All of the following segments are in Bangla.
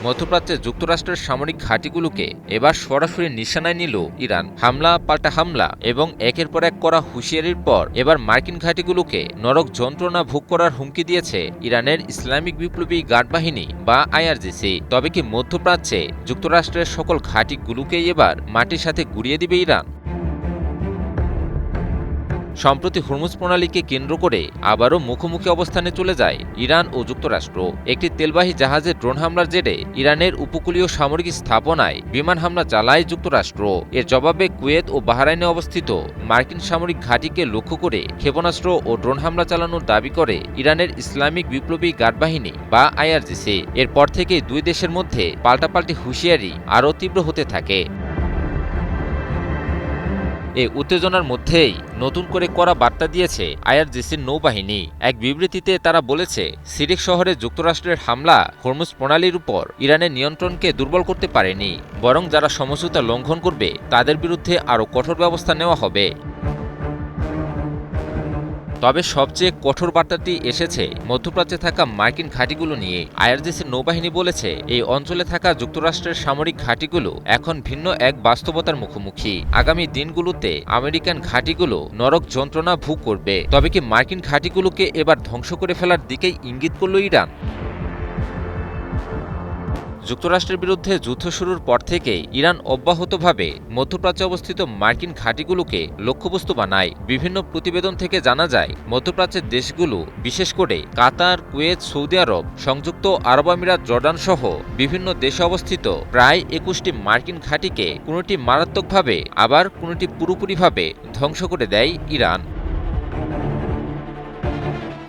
মধ্যপ্রাচ্যে যুক্তরাষ্ট্রের সামরিক ঘাঁটিগুলোকে এবার সরাসরি নিশানায় নিল ইরান। হামলা পাল্টা হামলা এবং একের পর এক করা হুঁশিয়ারির পর এবার মার্কিন ঘাঁটিগুলোকে নরক যন্ত্রণা ভোগ করার হুমকি দিয়েছে ইরানের ইসলামিক বিপ্লবী গার্ড বাহিনী বা আইআরজিসি। তবে কি মধ্যপ্রাচ্যে যুক্তরাষ্ট্রের সকল ঘাঁটিগুলোকেই এবার মাটির সাথে গুঁড়িয়ে দিবে ইরান? সম্প্রতি হরমুজ প্রণালীকে কেন্দ্র করে আবারও মুখোমুখি অবস্থানে চলে যায় ইরান ও যুক্তরাষ্ট্র। একটি তেলবাহী জাহাজের ড্রোন হামলার জেরে ইরানের উপকূলীয় সামরিক স্থাপনায় বিমান হামলা চালায় যুক্তরাষ্ট্র। এর জবাবে কুয়েত ও বাহরাইনে অবস্থিত মার্কিন সামরিক ঘাঁটিকে লক্ষ্য করে ক্ষেপণাস্ত্র ও ড্রোন হামলা চালানোর দাবি করে ইরানের ইসলামিক বিপ্লবী গার্ড বাহিনী বা আইআরজিসি। এরপর থেকেই দুই দেশের মধ্যে পাল্টাপাল্টি হুঁশিয়ারি আরও তীব্র হতে থাকে। এই উত্তেজনার মধ্যেই নতুন করে কড়া বার্তা দিয়েছে আইআরজিসির নৌবাহিনী। এক বিবৃতিতে তারা বলেছে, সিরিক শহরে যুক্তরাষ্ট্রের হামলা হরমুজ প্রণালীর উপর ইরানের নিয়ন্ত্রণকে দুর্বল করতে পারেনি, বরং যারা সমঝোতা লঙ্ঘন করবে তাদের বিরুদ্ধে আরও কঠোর ব্যবস্থা নেওয়া হবে। তবে সবচেয়ে কঠোর বার্তাটি এসেছে মধ্যপ্রাচ্যে থাকা মার্কিন ঘাঁটিগুলো নিয়ে। আইআরজিসির নৌবাহিনী বলেছে, এই অঞ্চলে থাকা যুক্তরাষ্ট্রের সামরিক ঘাঁটিগুলো এখন ভিন্ন এক বাস্তবতার মুখোমুখি। আগামী দিনগুলোতে আমেরিকান ঘাঁটিগুলো নরক যন্ত্রণা ভোগ করবে। তবে কি মার্কিন ঘাঁটিগুলোকে এবার ধ্বংস করে ফেলার দিকেই ইঙ্গিত করল ইরান? যুক্তরাষ্ট্রের বিরুদ্ধে যুদ্ধ শুরুর পর থেকেই ইরান অব্যাহতভাবে মধ্যপ্রাচ্যে অবস্থিত মার্কিন ঘাঁটিগুলোকে লক্ষ্যবস্তু বানায়। বিভিন্ন প্রতিবেদন থেকে জানা যায়, মধ্যপ্রাচ্যের দেশগুলো বিশেষ করে কাতার, কুয়েত, সৌদি আরব, সংযুক্ত আরব আমিরাত, জর্ডান সহ বিভিন্ন দেশে অবস্থিত প্রায় ২১টি মার্কিন ঘাঁটিকে কোনোটি মারাত্মকভাবে আবার কোনোটি পুরোপুরিভাবে ধ্বংস করে দেয় ইরান।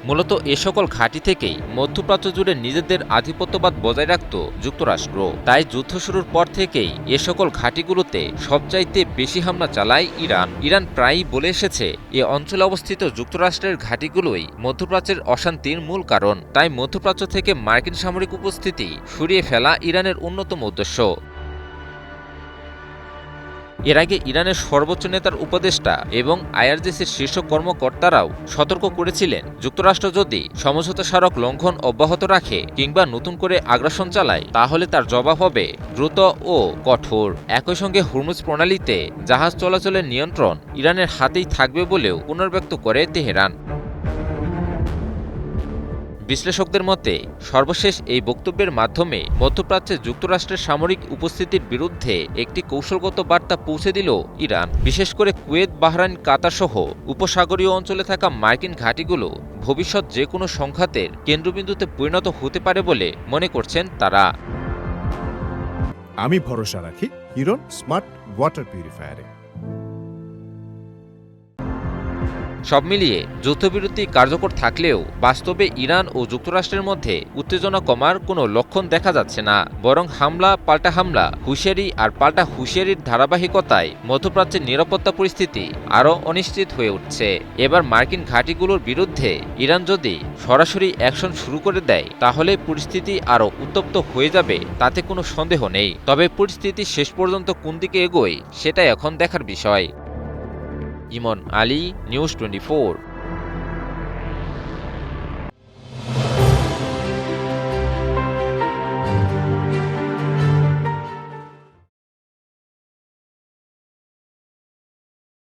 মূলত এ সকল ঘাঁটি থেকেই মধ্যপ্রাচ্য জুড়ে নিজেদের আধিপত্যবাদ বজায় রাখত যুক্তরাষ্ট্র। তাই যুদ্ধ শুরুর পর থেকেই এ সকল ঘাঁটিগুলোতে সবচাইতে বেশি হামলা চালায় ইরান। ইরান প্রায়ই বলে এসেছে, এ অঞ্চলে অবস্থিত যুক্তরাষ্ট্রের ঘাঁটিগুলোই মধ্যপ্রাচ্যের অশান্তির মূল কারণ। তাই মধ্যপ্রাচ্য থেকে মার্কিন সামরিক উপস্থিতি সরিয়ে ফেলা ইরানের অন্যতম উদ্দেশ্য। এর আগে ইরানের সর্বোচ্চ নেতার উপদেষ্টা এবং আইআরজিসির শীর্ষ কর্মকর্তারাও সতর্ক করেছিলেন, যুক্তরাষ্ট্র যদি সমঝোতা স্মারক লঙ্ঘন অব্যাহত রাখে কিংবা নতুন করে আগ্রাসন চালায় তাহলে তার জবাব হবে দ্রুত ও কঠোর। একই সঙ্গে হরমুজ প্রণালীতে জাহাজ চলাচলের নিয়ন্ত্রণ ইরানের হাতেই থাকবে বলেও পুনর্ব্যক্ত করে তেহরান। বিশ্লেষকদের মতে সর্বশেষ এই বক্তব্যের মাধ্যমে মধ্যপ্রাচ্যে যুক্তরাষ্ট্রের সামরিক উপস্থিতির বিরুদ্ধে একটি কৌশলগত বার্তা পৌঁছে দিল ইরান। বিশেষ করে কুয়েত, বাহরাইন, কাতার সহ উপসাগরীয় অঞ্চলে থাকা মার্কিন ঘাঁটিগুলো ভবিষ্যৎ যে কোনো সংঘাতের কেন্দ্রবিন্দুতে পরিণত হতে পারে বলে মনে করছেন তারা। আমি ভরসা রাখি হিরন স্মার্ট ওয়াটার পিউরিফায়ারে। সব মিলিয়ে যুদ্ধবিরতি কার্যকর থাকলেও বাস্তবে ইরান ও যুক্তরাষ্ট্রের মধ্যে উত্তেজনা কমার কোনো লক্ষণ দেখা যাচ্ছে না, বরং হামলা পাল্টা হামলা, হুঁশিয়ারি আর পাল্টা হুঁশিয়ারির ধারাবাহিকতায় মধ্যপ্রাচ্যের নিরাপত্তা পরিস্থিতি আরও অনিশ্চিত হয়ে উঠছে। এবার মার্কিন ঘাঁটিগুলোর বিরুদ্ধে ইরান যদি সরাসরি অ্যাকশন শুরু করে দেয় তাহলে পরিস্থিতি আরও উত্তপ্ত হয়ে যাবে, তাতে কোনো সন্দেহ নেই। তবে পরিস্থিতি শেষ পর্যন্ত কোন দিকে এগোয় সেটা এখন দেখার বিষয়। ইমন আলী, নিউজ 24।